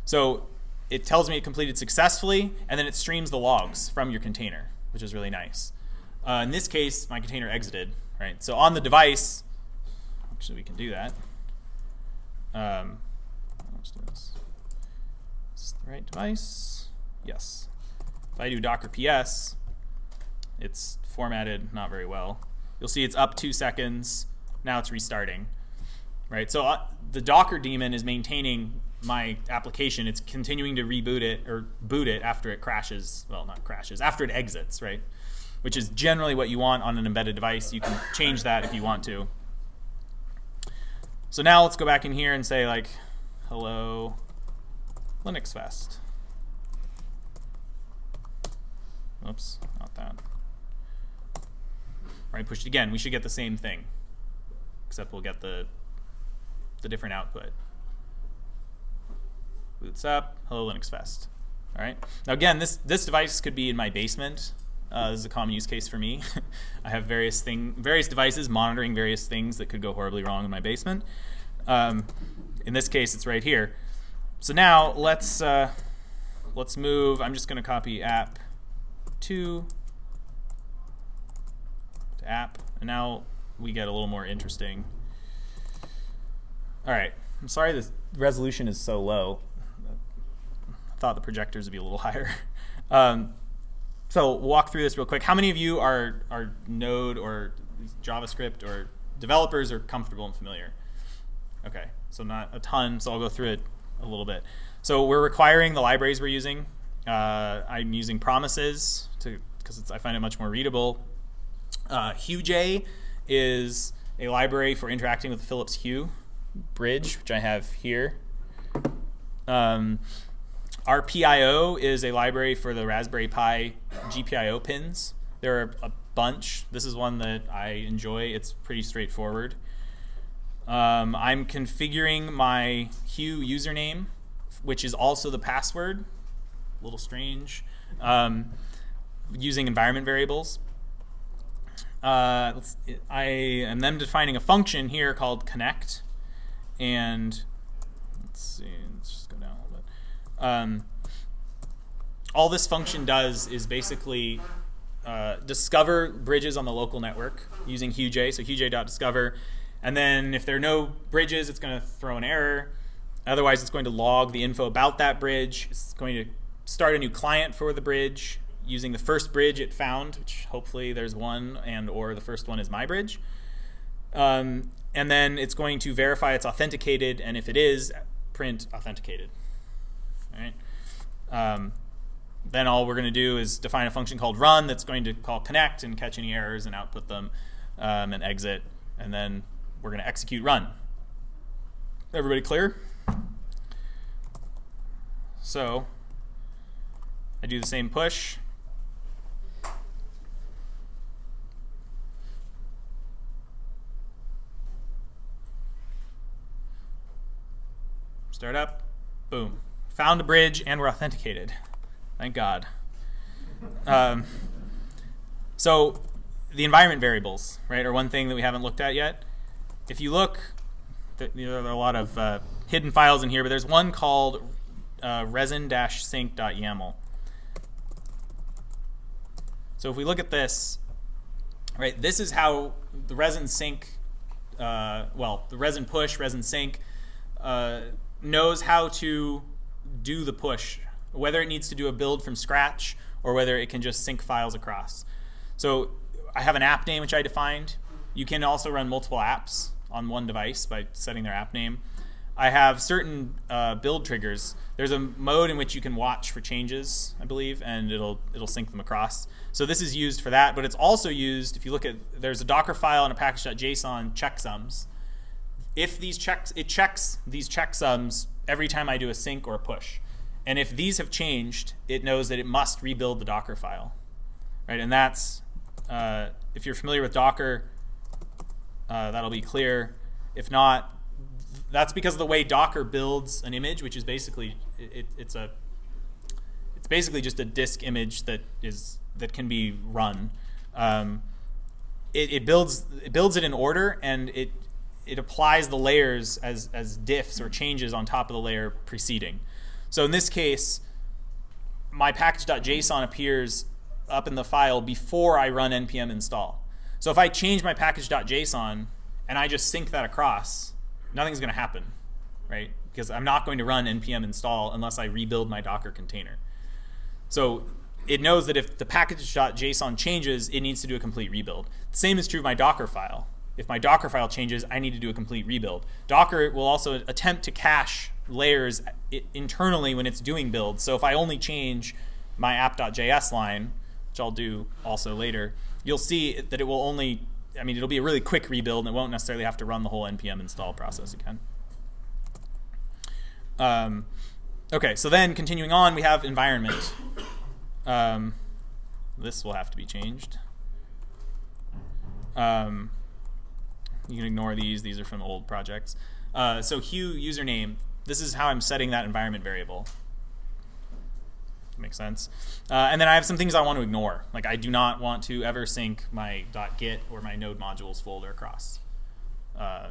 So it tells me it completed successfully, and then it streams the logs from your container, which is really nice. In this case, my container exited, right? So on the device, actually we can do that. Let's do this. Is this the right device? Yes. If I do Docker PS, it's formatted not very well. You'll see it's up 2 seconds. Now it's restarting, right? So the Docker daemon is maintaining my application. It's continuing to reboot it or boot it after it crashes. Well, not crashes, after it exits, right? Which is generally what you want on an embedded device. You can change that if you want to. So now let's go back in here and say like, hello, LinuxFest. Oops, not that. Right, push it again. We should get the same thing, except we'll get the different output. Boots up, hello LinuxFest. All right. Now again, this device could be in my basement. This is a common use case for me. I have various devices monitoring various things that could go horribly wrong in my basement. In this case, it's right here. So now let's move. I'm just going to copy app to app, and now we get a little more interesting. All right. I'm sorry the resolution is so low. I thought the projectors would be a little higher. So we'll walk through this real quick. How many of you are Node or JavaScript or developers are comfortable and familiar? Okay, so not a ton, so I'll go through it a little bit. So we're requiring the libraries we're using. I'm using promises because I find it much more readable. HueJ is a library for interacting with the Philips Hue bridge, which I have here. RPIO is a library for the Raspberry Pi GPIO pins. There are a bunch. This is one that I enjoy. It's pretty straightforward. I'm configuring my Hue username, which is also the password. A little strange. Using environment variables. I am then defining a function here called connect. And let's see, let's just go down a little bit. All this function does is basically discover bridges on the local network using HueJ, so HueJ.discover. And then if there are no bridges, it's going to throw an error. Otherwise, it's going to log the info about that bridge. It's going to start a new client for the bridge using the first bridge it found, which hopefully there's one, and or the first one is my bridge. And then it's going to verify it's authenticated, and if it is, print authenticated. All right. Then all we're going to do is define a function called run that's going to call connect and catch any errors and output them and exit. And then we're going to execute run. Everybody clear? So I do the same push. Start up. Boom. Found a bridge and we're authenticated. Thank God. So the environment variables, right, are one thing that we haven't looked at yet. If you look, there are a lot of hidden files in here, but there's one called resin-sync.yaml. So if we look at this, right, this is how the resin sync, the resin push, resin sync, knows how to do the push, whether it needs to do a build from scratch or whether it can just sync files across. So I have an app name which I defined. You can also run multiple apps on one device by setting their app name. I have certain build triggers. There's a mode in which you can watch for changes, I believe, and it'll sync them across. So this is used for that, but it's also used, if you look at, there's a Docker file and a package.json checksums. If these it checks these checksums every time I do a sync or a push. And if these have changed, it knows that it must rebuild the Docker file, right? And that's, if you're familiar with Docker, that'll be clear. If not, that's because of the way Docker builds an image, which is basically it's basically just a disk image that can be run. It builds it in order, and it applies the layers as diffs or changes on top of the layer preceding. So in this case, my package.json appears up in the file before I run npm install. So if I change my package.json and I just sync that across, nothing's going to happen, right? Because I'm not going to run npm install unless I rebuild my Docker container. So it knows that if the package.json changes, it needs to do a complete rebuild. The same is true of my Docker file. If my Docker file changes, I need to do a complete rebuild. Docker will also attempt to cache layers internally when it's doing builds. So if I only change my app.js line, which I'll do also later, you'll see that it will only, it'll be a really quick rebuild, and it won't necessarily have to run the whole npm install process again. Okay, so then continuing on, we have environment. This will have to be changed. You can ignore these. These are from old projects. So hue username. This is how I'm setting that environment variable. Makes sense. And then I have some things I want to ignore. Like I do not want to ever sync my .git or my node modules folder across.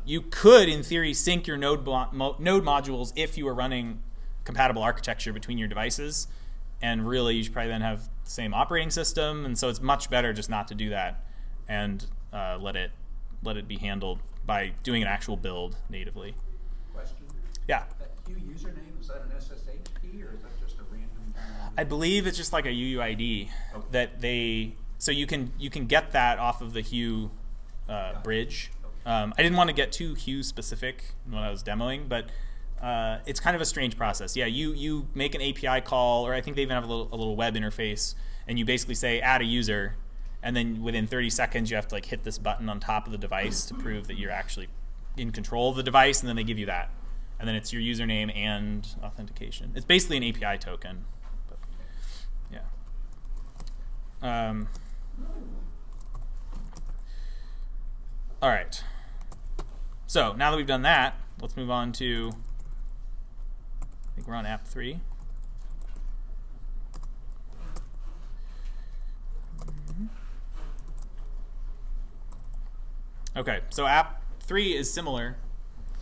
You could, in theory, sync your node modules if you were running compatible architecture between your devices. And really, you should probably then have the same operating system. And so it's much better just not to do that and let it be handled by doing an actual build natively. Question. Yeah. That hue username, is that an SSH key or is that just a random? I believe it's just like a UUID that so you can get that off of the Hue bridge. I didn't want to get too Hue specific when I was demoing, but it's kind of a strange process. Yeah, you make an API call, or I think they even have a little web interface, and you basically say add a user, and then within 30 seconds you have to hit this button on top of the device to prove that you're actually in control of the device, and then they give you that. And then it's your username and authentication. It's basically an API token. But, yeah. All right. So now that we've done that, let's move on to, I think we're on app 3. Okay, so app 3 is similar.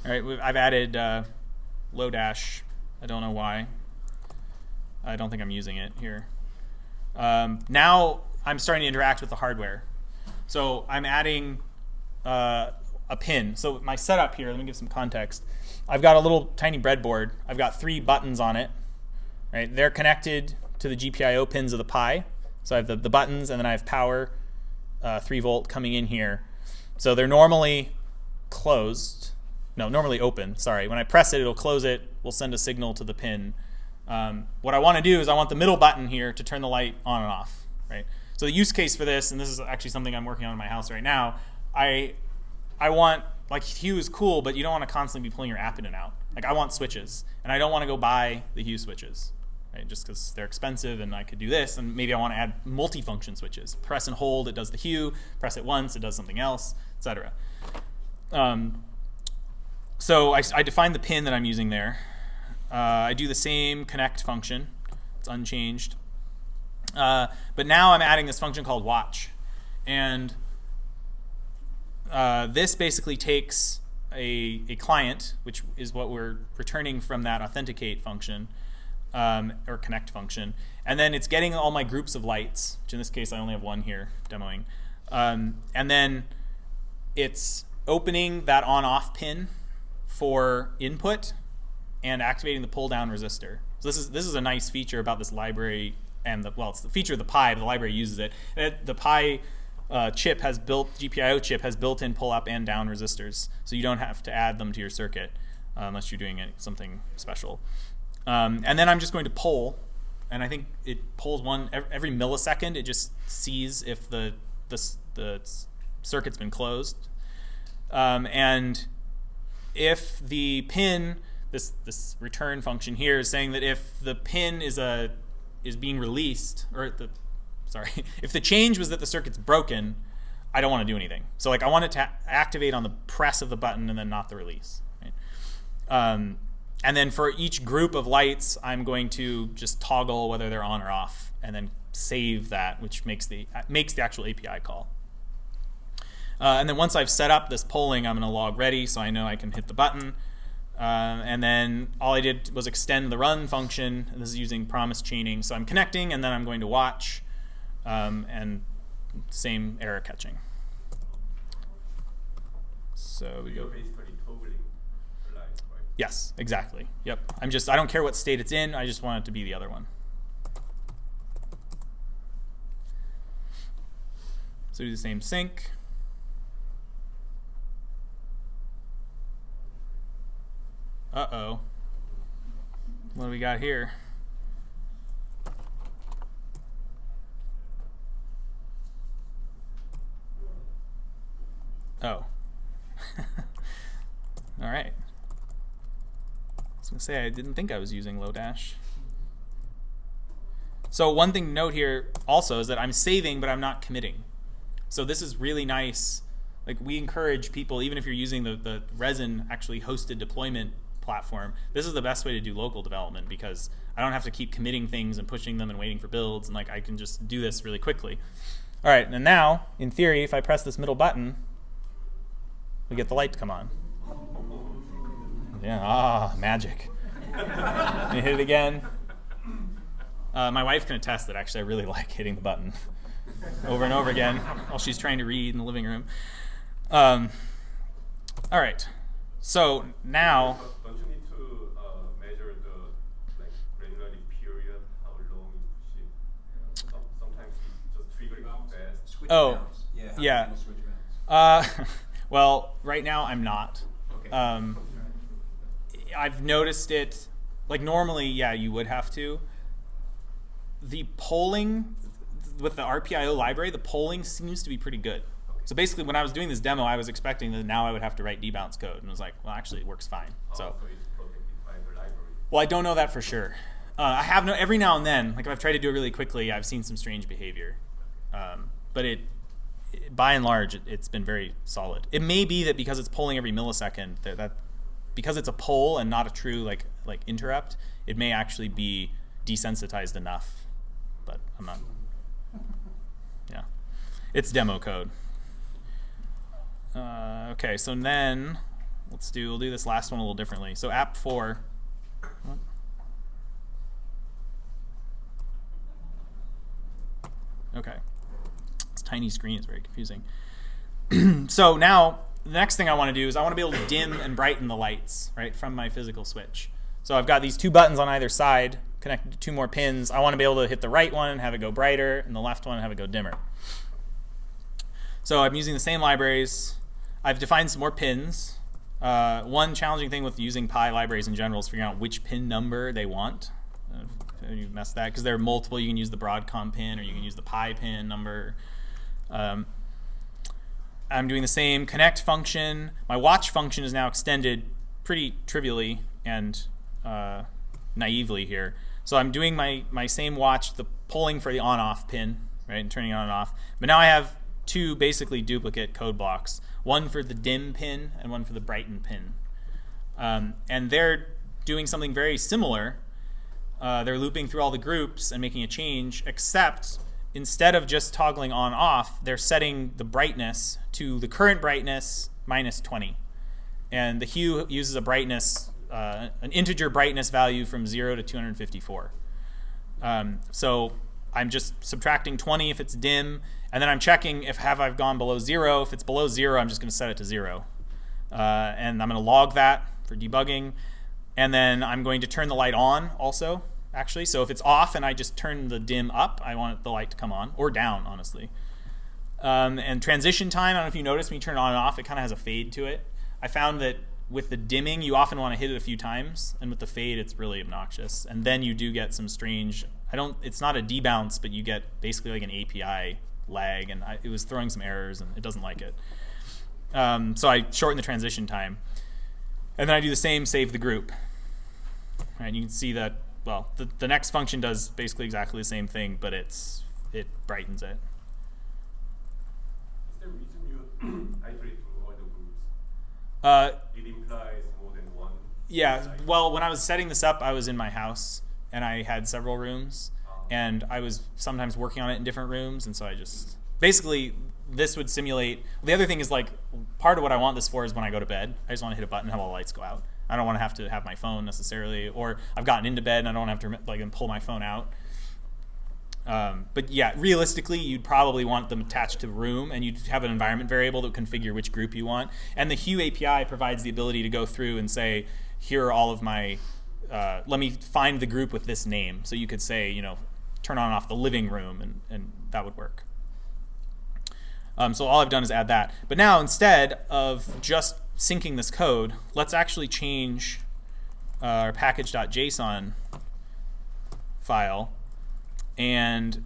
All right, I've added Lodash. I don't know why. I don't think I'm using it here. Now I'm starting to interact with the hardware. So I'm adding a pin. So my setup here, let me give some context. I've got a little tiny breadboard. I've got 3 buttons on it. Right, they're connected to the GPIO pins of the Pi. So I have the buttons, and then I have power, 3 volt coming in here. So they're normally closed. No, normally open. Sorry. When I press it, it'll close it. We'll send a signal to the pin. What I want to do is I want the middle button here to turn the light on and off. Right. So the use case for this, and this is actually something I'm working on in my house right now. I want, Hue is cool, but you don't want to constantly be pulling your app in and out. I want switches, and I don't want to go buy the Hue switches, right? Just because they're expensive, and I could do this, and maybe I want to add multi-function switches. Press and hold, it does the Hue. Press it once, it does something else, etc. So I define the pin that I'm using there. I do the same connect function. It's unchanged. But now I'm adding this function called watch. And this basically takes a client, which is what we're returning from that authenticate function, or connect function. And then it's getting all my groups of lights, which in this case I only have one here demoing. And then it's opening that on-off pin for input and activating the pull-down resistor. So this is a nice feature about this library, and it's the feature of the Pi, but the library uses it. The Pi GPIO chip has built-in pull-up and down resistors, so you don't have to add them to your circuit unless you're doing something special. And then I'm just going to pull, and I think it pulls one every millisecond. It just sees if the circuit's been closed, and if the pin, this return function here is saying that if the pin is being released, or if the change was that the circuit's broken, I don't want to do anything. So like I want it to activate on the press of the button and then not the release. Right? And then for each group of lights, I'm going to just toggle whether they're on or off, and then save that, which makes the actual API call. And then once I've set up this polling, I'm going to log ready, so I know I can hit the button. And then all I did was extend the run function. And this is using promise chaining. So I'm connecting, and then I'm going to watch, and same error catching. So we go. Basically toggling the light, right? Yes, exactly. Yep. I don't care what state it's in. I just want it to be the other one. So do the same sync. Uh-oh. What do we got here? Oh. All right. I was going to say, I didn't think I was using Lodash. So one thing to note here also is that I'm saving, but I'm not committing. So this is really nice. Like, we encourage people, even if you're using the Resin actually hosted deployment platform, this is the best way to do local development, because I don't have to keep committing things and pushing them and waiting for builds, and like I can just do this really quickly. All right, and now, in theory, if I press this middle button, we get the light to come on. Yeah, magic. Let me hit it again. My wife can attest that actually I really like hitting the button over and over again while she's trying to read in the living room. All right, so now. Don't you need to measure the regularly period, how long you push it? Sometimes you just trigger it fast. Switch Oh, bounds. yeah. Switch bounds. Well, right now I'm not. Okay. I've noticed it, like normally, yeah, you would have to. The polling with the RPIO library, the polling seems to be pretty good. So basically, when I was doing this demo, I was expecting that now I would have to write debounce code, and I was like, well, actually, it works fine. So it's protected by the library. well, I don't know that for sure. I have every now and then, like if I've tried to do it really quickly, I've seen some strange behavior. But by and large, it's been very solid. It may be that because it's polling every millisecond, that because it's a poll and not a true like interrupt, it may actually be desensitized enough. But I'm not. Yeah, it's demo code. Okay, so then we'll do this last one a little differently. So app 4. Okay, this tiny screen is very confusing. So now the next thing I want to do is I want to be able to dim and brighten the lights, right, from my physical switch. So I've got these two buttons on either side connected to two more pins. I want to be able to hit the right one and have it go brighter, and the left one and have it go dimmer. So I'm using the same libraries. I've defined some more pins. One challenging thing with using Pi libraries in general is figuring out which pin number they want. You mess that, because there are multiple. You can use the Broadcom pin, or you can use the Pi pin number. I'm doing the same connect function. My watch function is now extended pretty trivially and naively here. So I'm doing my same watch, the polling for the on-off pin, right, and turning it on and off. But now I have two basically duplicate code blocks, one for the dim pin and one for the brighten pin. And they're doing something very similar. They're looping through all the groups and making a change, except instead of just toggling on-off, they're setting the brightness to the current brightness minus 20. And the hue uses a brightness, an integer brightness value from 0 to 254. So I'm just subtracting 20 if it's dim, and then I'm checking if I've gone below 0. If it's below 0, I'm just going to set it to 0. And I'm going to log that for debugging. And then I'm going to turn the light on also, actually. So if it's off and I just turn the dim up, I want the light to come on, or down, honestly. And transition time, I don't know if you noticed when you turn it on and off, it kind of has a fade to it. I found that with the dimming, you often want to hit it a few times, and with the fade, it's really obnoxious. And then you do get some strange, it's not a debounce, but you get basically like an API lag, and it was throwing some errors, and it doesn't like it. So I shorten the transition time. And then I do the same, save the group. And you can see that, well, the next function does basically exactly the same thing, but it brightens it. Is the reason you iterate through all the groups? It implies more than one. Yeah, site. well, when I was setting this up, I was in my house, and I had several rooms, and I was sometimes working on it in different rooms, and so I just, basically, this would simulate, the other thing is like, part of what I want this for is when I go to bed, I just want to hit a button and have all the lights go out. I don't want to have my phone necessarily, or I've gotten into bed and I don't have to like pull my phone out. But yeah, realistically, you'd probably want them attached to the room, and you'd have an environment variable that would configure which group you want. And the Hue API provides the ability to go through and say, here are all of my, let me find the group with this name. So you could say, you know, turn on and off the living room, and that would work. So all I've done is add that. But now, instead of just syncing this code, let's actually change our package.json file. And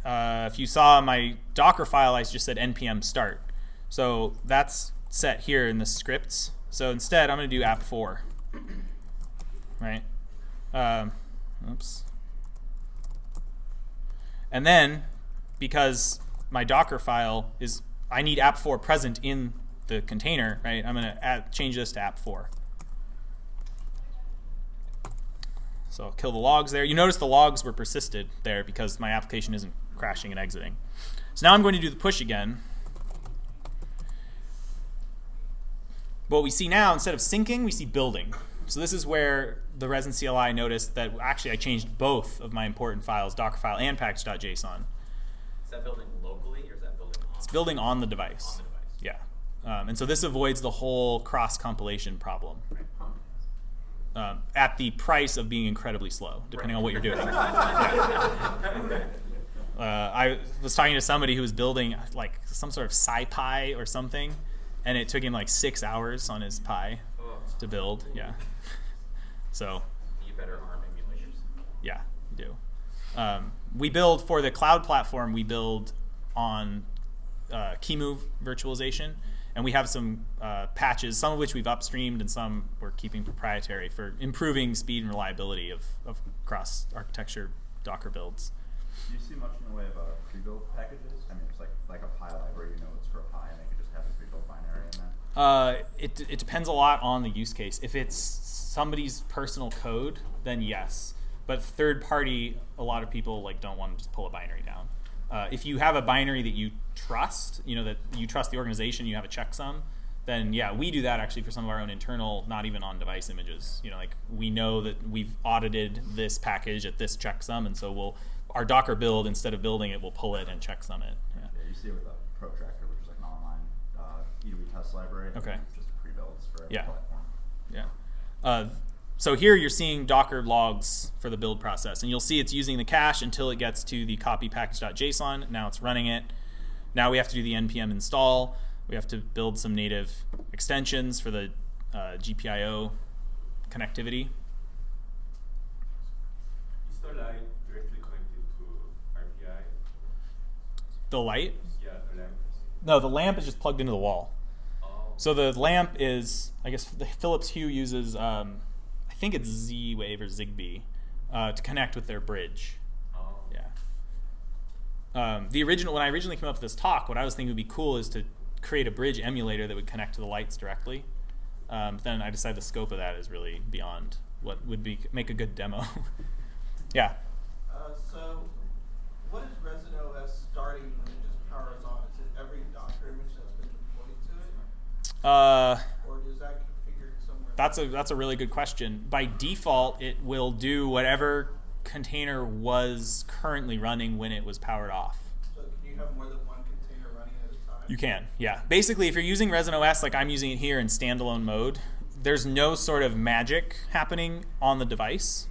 if you saw my Docker file, I just said npm start. So that's set here in the scripts. So instead, I'm going to do app4. Right? Oops. And then, because my Docker file is, I need app4 present in the container, right? I'm going to change this to app4. So I'll kill the logs there. You notice the logs were persisted there because my application isn't crashing and exiting. So now I'm going to do the push again. What we see now, instead of syncing, we see building. So this is where the resin-cli noticed that actually I changed both of my important files, Docker file and package.json. Is that building locally or is that building on? It's building on the device. On the device. Yeah. And so this avoids the whole cross-compilation problem. At the price of being incredibly slow, depending on what you're doing. I was talking to somebody who was building like some sort of SciPy or something, and it took him like 6 hours on his Pi to build. Yeah. So. You better arm emulators. Yeah, you do. We build for the cloud platform. We build on KeyMove virtualization. And we have some patches, some of which we've upstreamed and some we're keeping proprietary for improving speed and reliability of cross-architecture Docker builds. Do you see much in the way of pre-built packages? I mean, it's like a Pi library, you know it's for a Pi, and they could just have a pre-built binary in there? It depends a lot on the use case. If it's somebody's personal code, then yes. But third party, a lot of people like don't want to just pull a binary down. If you have a binary that you trust, you know, that you trust the organization, you have a checksum, then yeah, we do that actually for some of our own internal, not even on device images. You know, like we know that we've audited this package at this checksum, and so our Docker build, instead of building it, we'll pull it and checksum it. Yeah. Yeah, you see it with the Protractor, which is like an online EDW test library. Okay. Just pre-builds for every platform. Yeah. So here you're seeing Docker logs for the build process, and you'll see it's using the cache until it gets to the copy package.json. Now it's running it. Now we have to do the npm install. We have to build some native extensions for the GPIO connectivity. Is the light directly connected to RPI? The light? Yeah, the lamp. No, the lamp is just plugged into the wall. Oh. So the lamp is, I guess the Philips Hue uses, I think it's Z-Wave or Zigbee to connect with their bridge. Oh. Yeah. When I originally came up with this talk, what I was thinking would be cool is to create a bridge emulator that would connect to the lights directly. Then I decided the scope of that is really beyond what would make a good demo. Yeah. So what is ResinOS starting when it just powers on? Is it every Docker image that's been deployed to it? Or is that configured somewhere? That's a really good question. By default, it will do whatever container was currently running when it was powered off. So can you have more than one container running at a time? You can, yeah. Basically, if you're using ResinOS like I'm using it here in standalone mode, there's no sort of magic happening on the device.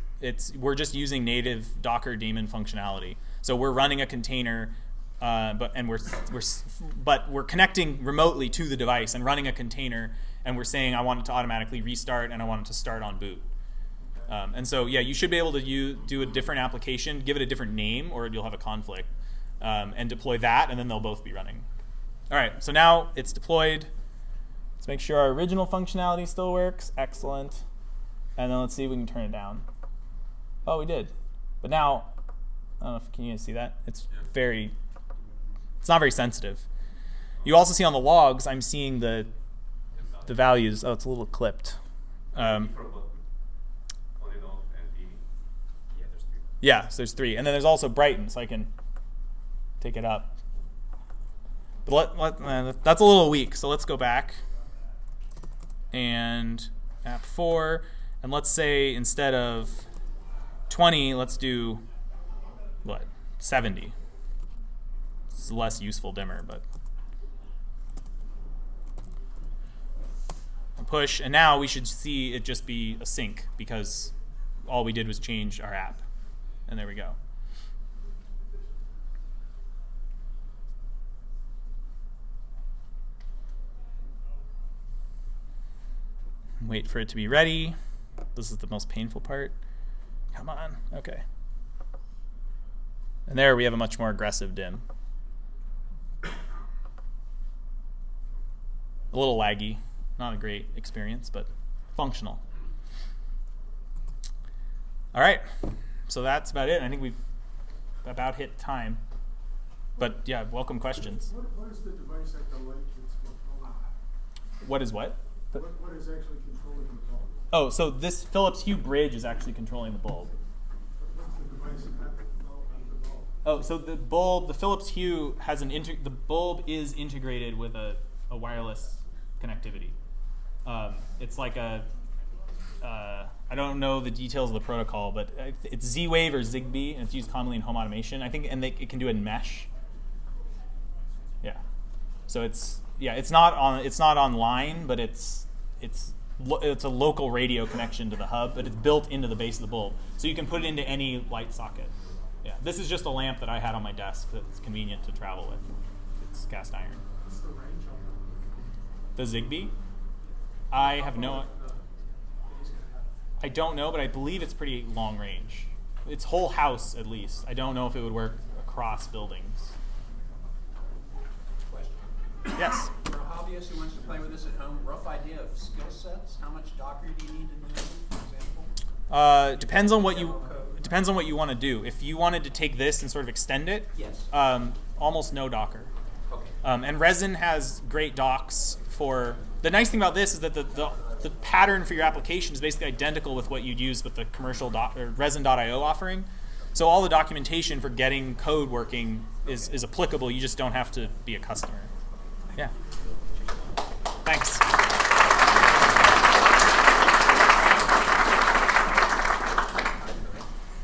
We're just using native Docker daemon functionality. So we're running a container, but we're connecting remotely to the device and running a container, and we're saying I want it to automatically restart and I want it to start on boot. And so yeah, you should be able to do a different application, give it a different name, or you'll have a conflict, and deploy that, and then they'll both be running. All right, so now it's deployed. Let's make sure our original functionality still works. Excellent. And then let's see if we can turn it down. Oh, we did. But now, I don't know if can you guys see that? It's not very sensitive. You also see on the logs, I'm seeing the values. Oh, it's a little clipped. Different button. On and off and dimming. Yeah, there's 3. Yeah, so there's 3. And then there's also brighten, so I can take it up. But that's a little weak, so let's go back. And app 4, and let's say instead of 20, let's do, 70. It's a less useful dimmer, but. And push, and now we should see it just be a sync because all we did was change our app. And there we go. Wait for it to be ready. This is the most painful part. Come on. Okay. And there we have a much more aggressive dim. A little laggy. Not a great experience, but functional. All right. So that's about it. I think we've about hit time. But yeah, welcome questions. What is the device at the light that's controlling? What is what? What is actually controlling the bulb? Oh, so this Philips Hue bridge is actually controlling the bulb. What's the device at the bulb? Oh, so the bulb, the Philips Hue has the bulb is integrated with a wireless connectivity. It's like a, I don't know the details of the protocol, but it's Z-Wave or Zigbee, and it's used commonly in home automation. I think, and it can do it in mesh. Yeah. So it's not online, but it's a local radio connection to the hub, but it's built into the base of the bulb, so you can put it into any light socket. Yeah. This is just a lamp that I had on my desk that's convenient to travel with. It's cast iron. What's the range on The Zigbee? I have no. I don't know, but I believe it's pretty long range. It's whole house at least. I don't know if it would work across buildings. Question. Yes. For a hobbyist who wants to play with this at home, rough idea of skill sets? How much Docker do you need to know, for example? Depends on what you want to do. If you wanted to take this and sort of extend it, Yes. Almost no Docker. Okay. And Resin has great docs for. The nice thing about this is that the pattern for your application is basically identical with what you'd use with the commercial resin.io offering. So all the documentation for getting code working is applicable. You just don't have to be a customer. Yeah. Thanks.